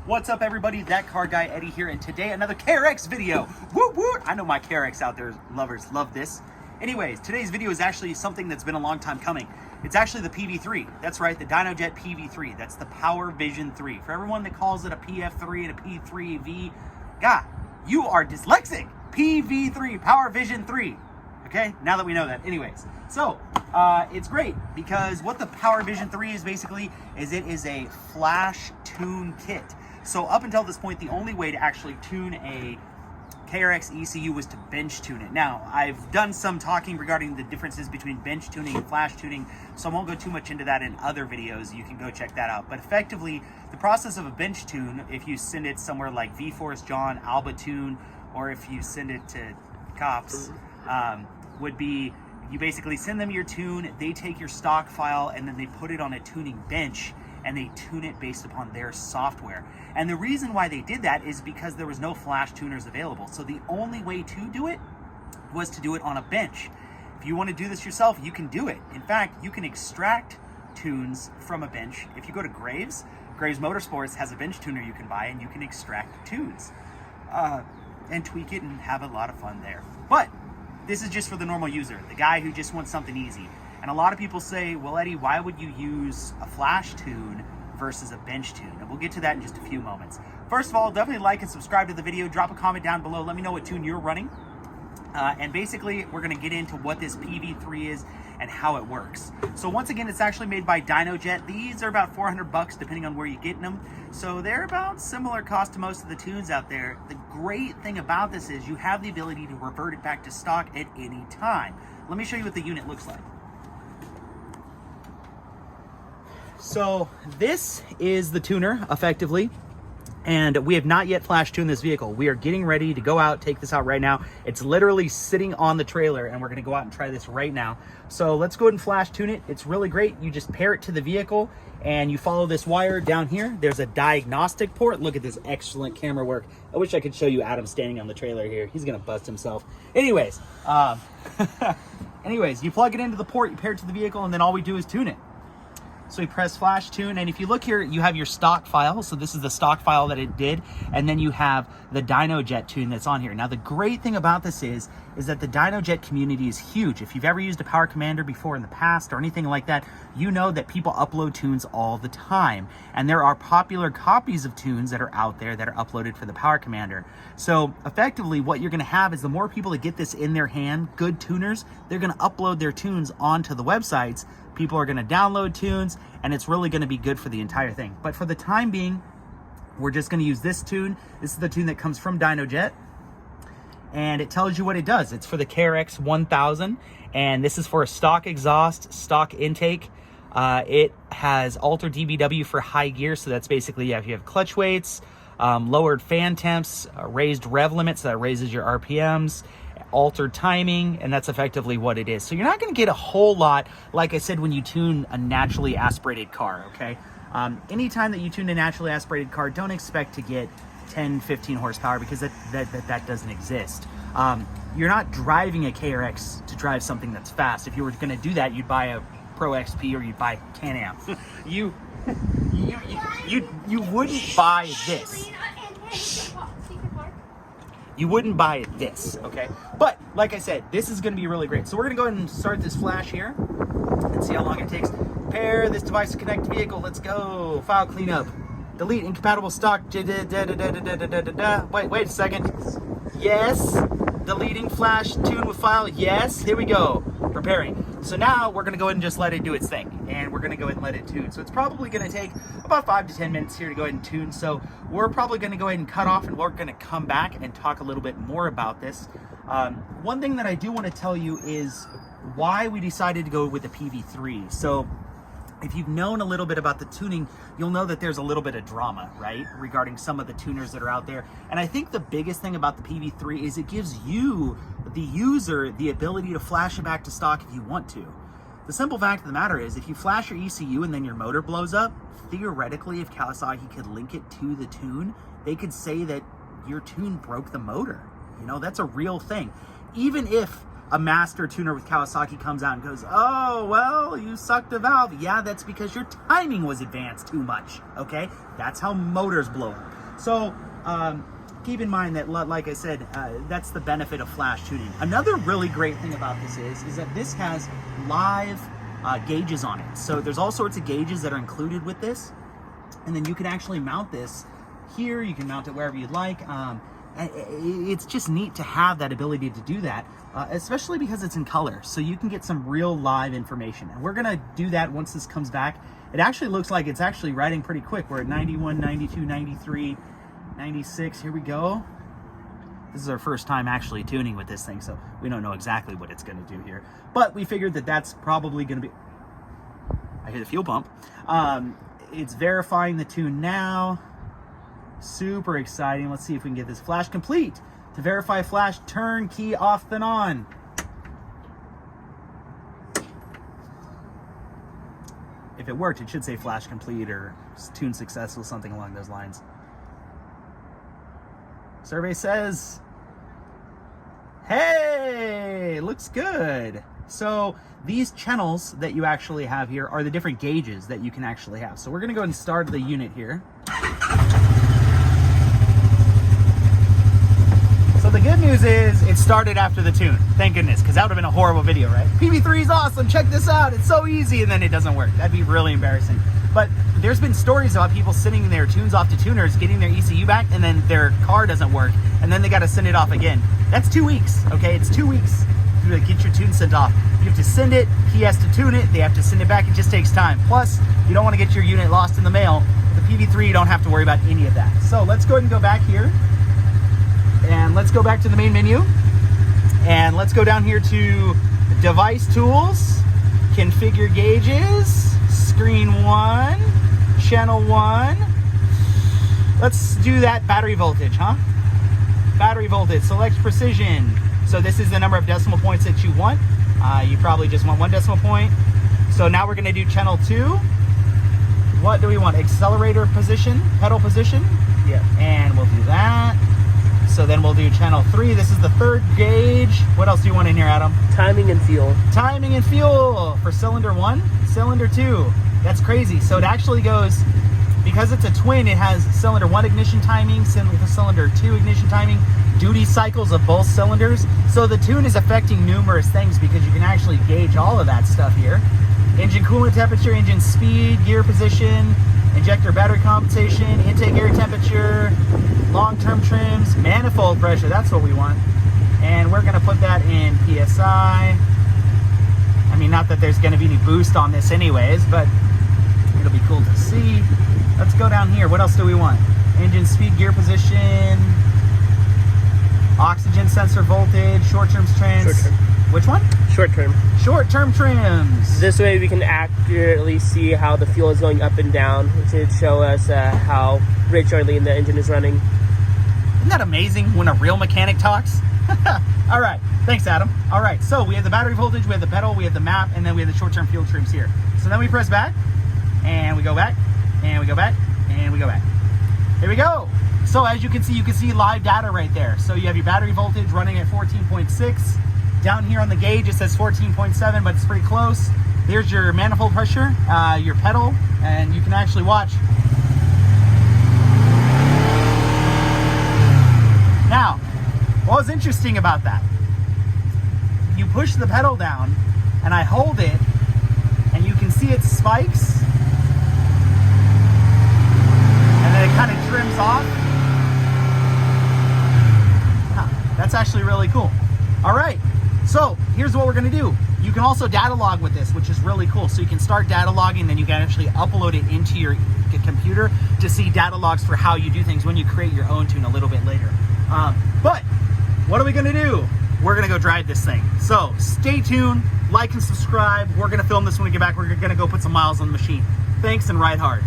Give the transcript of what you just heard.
What's up, everybody? That car guy Eddie here, and today another KRX video. Woo woo! I know my KRX out there lovers love this. Anyways, today's video is actually something that's been a long time coming. It's actually the PV3. That's right, the dynojet PV3. That's the Power Vision 3. For everyone that calls it a PF3 and a P3V, God, you are dyslexic. PV3, Power Vision 3. Okay, now that we know that. Anyways, so it's great because what the Power Vision 3 is basically is it is a flash tune kit. So up until this point, the only way to actually tune a KRX ECU was to bench tune it. Now, I've done some talking regarding the differences between bench tuning and flash tuning, so I won't go too much into that in other videos. You can go check that out. But effectively, the process of a bench tune, if you send it somewhere like VForce John, Alba Tune, or if you send it to Cops, would be you basically send them your tune, they take your stock file, and then they put it on a tuning bench, and they tune it based upon their software. And the reason why they did that is because there was no flash tuners available. So the only way to do it was to do it on a bench. If you want to do this yourself, you can do it. In fact, you can extract tunes from a bench. If you go to Graves Motorsports has a bench tuner you can buy, and you can extract tunes and tweak it and have a lot of fun there. But this is just for the normal user, the guy who just wants something easy. And a lot of people say, well, Eddie, why would you use a flash tune versus a bench tune? And we'll get to that in just a few moments. First of all, definitely like and subscribe to the video. Drop a comment down below. Let me know what tune you're running. And basically, we're going to get into what this PV3 is and how it works. So once again, it's actually made by Dynojet. These are about 400 bucks depending on where you're getting them. So they're about similar cost to most of the tunes out there. The great thing about this is you have the ability to revert it back to stock at any time. Let me show you what the unit looks like. So this is the tuner, effectively, and we have not yet flash tuned this vehicle. We are getting ready to go out, take this out right now. It's literally sitting on the trailer, and we're gonna go out and try this right now. So let's go ahead and flash tune it. It's really great. You just pair it to the vehicle, and you follow this wire down here. There's a diagnostic port. Look at this excellent camera work. I wish I could show you Adam standing on the trailer here. He's gonna bust himself. Anyways, you plug it into the port, you pair it to the vehicle, and then all we do is tune it. So we press flash tune, and if you look here, you have your stock file. So this is the stock file that it did, and then you have the dynojet tune that's on here. Now the great thing about this is that the dynojet community is huge. If you've ever used a Power Commander before in the past or anything like that, you know that people upload tunes all the time, and there are popular copies of tunes that are out there that are uploaded for the Power Commander. So effectively, what you're going to have is the more people that get this in their hand, good tuners, they're going to upload their tunes onto the websites. People are going to download tunes, and it's really going to be good for the entire thing. But for the time being, we're just going to use this tune. This is the tune that comes from Dynojet, and it tells you what it does. It's for the KRX 1000, and this is for a stock exhaust, stock intake. It has altered DBW for high gear, so that's basically if you have clutch weights, lowered fan temps, raised rev limits, so that raises your RPMs, altered timing, and that's effectively what it is. So you're not going to get a whole lot, like I said, when you tune a naturally aspirated car, okay? Anytime that you tune a naturally aspirated car, don't expect to get 10, 15 horsepower because that doesn't exist. You're not driving a KRX to drive something that's fast. If you were going to do that, you'd buy a Pro XP or you'd buy Can-Am. You wouldn't buy this. You wouldn't buy this, okay? But like I said, this is going to be really great. So we're going to go ahead and start this flash here and see how long it takes. Pair this device to connect vehicle. Let's go. File cleanup. Delete incompatible stock. Wait a second. Yes. Deleting flash tune with file. Yes. Here we go. Preparing. So now we're going to go ahead and just let it do its thing, and we're going to go ahead and let it tune. So it's probably going to take about 5 to 10 minutes here to go ahead and tune. So we're probably going to go ahead and cut off, and we're going to come back and talk a little bit more about this. One thing that I do want to tell you is why we decided to go with the PV3. So if you've known a little bit about the tuning, you'll know that there's a little bit of drama, right, regarding some of the tuners that are out there. And I think the biggest thing about the PV3 is it gives you, the user, the ability to flash it back to stock if you want to. The simple fact of the matter is, if you flash your ECU and then your motor blows up, theoretically, if Kawasaki could link it to the tune, they could say that your tune broke the motor. You know, that's a real thing. Even if a master tuner with Kawasaki comes out and goes, oh, well, you sucked a valve. Yeah, that's because your timing was advanced too much, okay? That's how motors blow up. So keep in mind that, like I said, that's the benefit of flash tuning. Another really great thing about this is that this has live gauges on it. So there's all sorts of gauges that are included with this, and then you can actually mount this here. You can mount it wherever you'd like. It's just neat to have that ability to do that, especially because it's in color, so you can get some real live information. And we're gonna do that once this comes back. It actually looks like it's actually writing pretty quick. We're at 91, 92, 93, 96. Here we go. This is our first time actually tuning with this thing, so we don't know exactly what it's going to do here, but we figured that that's probably going to be... I hear the fuel pump. It's verifying the tune now. Super exciting. Let's see if we can get this. Flash complete. To verify flash, turn key off then on. If it worked, it should say flash complete or tune successful, something along those lines. Survey says, hey, looks good. So these channels that you actually have here are the different gauges that you can actually have. So we're gonna go ahead and start the unit here. So the good news is it started after the tune. Thank goodness, because that would have been a horrible video, right? PV3 is awesome, check this out, it's so easy, and then it doesn't work. That'd be really embarrassing. But there's been stories about people sending their tunes off to tuners, getting their ECU back, and then their car doesn't work, and then they got to send it off again. That's 2 weeks, okay? It's 2 weeks to get your tune sent off. You have to send it, he has to tune it, they have to send it back, it just takes time. Plus, you don't want to get your unit lost in the mail. The PV3, you don't have to worry about any of that. So let's go ahead and go back here, and let's go back to the main menu, and let's go down here to Device Tools, Configure Gauges, Screen 1, Channel 1. Let's do that battery voltage, huh? Battery voltage, select precision. So this is the number of decimal points that you want. You probably just want 1 decimal point. So now we're gonna do channel 2. What do we want? Accelerator position, pedal position? Yeah. And we'll do that. So then we'll do channel 3. This is the 3rd gauge. What else do you want in here, Adam? Timing and fuel. Timing and fuel for cylinder 1, cylinder 2. That's crazy. So it actually goes, because it's a twin, it has cylinder 1 ignition timing, cylinder 2 ignition timing, duty cycles of both cylinders. So the tune is affecting numerous things because you can actually gauge all of that stuff here. Engine coolant temperature, engine speed, gear position, injector battery compensation, intake air temperature, long-term trims, manifold pressure, that's what we want. And we're gonna put that in PSI. I mean, not that there's gonna be any boost on this anyways, but it'll be cool to see. Let's go down here. What else do we want? Engine speed, gear position, oxygen sensor voltage, short-term trims. Short-term. Which one? Short-term. Short-term trims. This way we can accurately see how the fuel is going up and down, which should show us how rich or lean the engine is running. Isn't that amazing when a real mechanic talks? All right, thanks, Adam. All right, so we have the battery voltage, we have the pedal, we have the map, and then we have the short-term fuel trims here. So then we press back, and we go back, and we go back, and we go back. Here we go. So as you can see live data right there. So you have your battery voltage running at 14.6. Down here on the gauge, it says 14.7, but it's pretty close. There's your manifold pressure, your pedal, and you can actually watch. Now, what was interesting about that? You push the pedal down, and I hold it, and you can see it spikes, and then it kind of trims off. Huh, that's actually really cool. All right, so here's what we're gonna do. You can also data log with this, which is really cool. So you can start data logging, then you can actually upload it into your computer to see data logs for how you do things when you create your own tune a little bit later. But what are we gonna do? We're gonna go drive this thing. So stay tuned, like and subscribe. We're gonna film this when we get back. We're gonna go put some miles on the machine. Thanks and ride hard.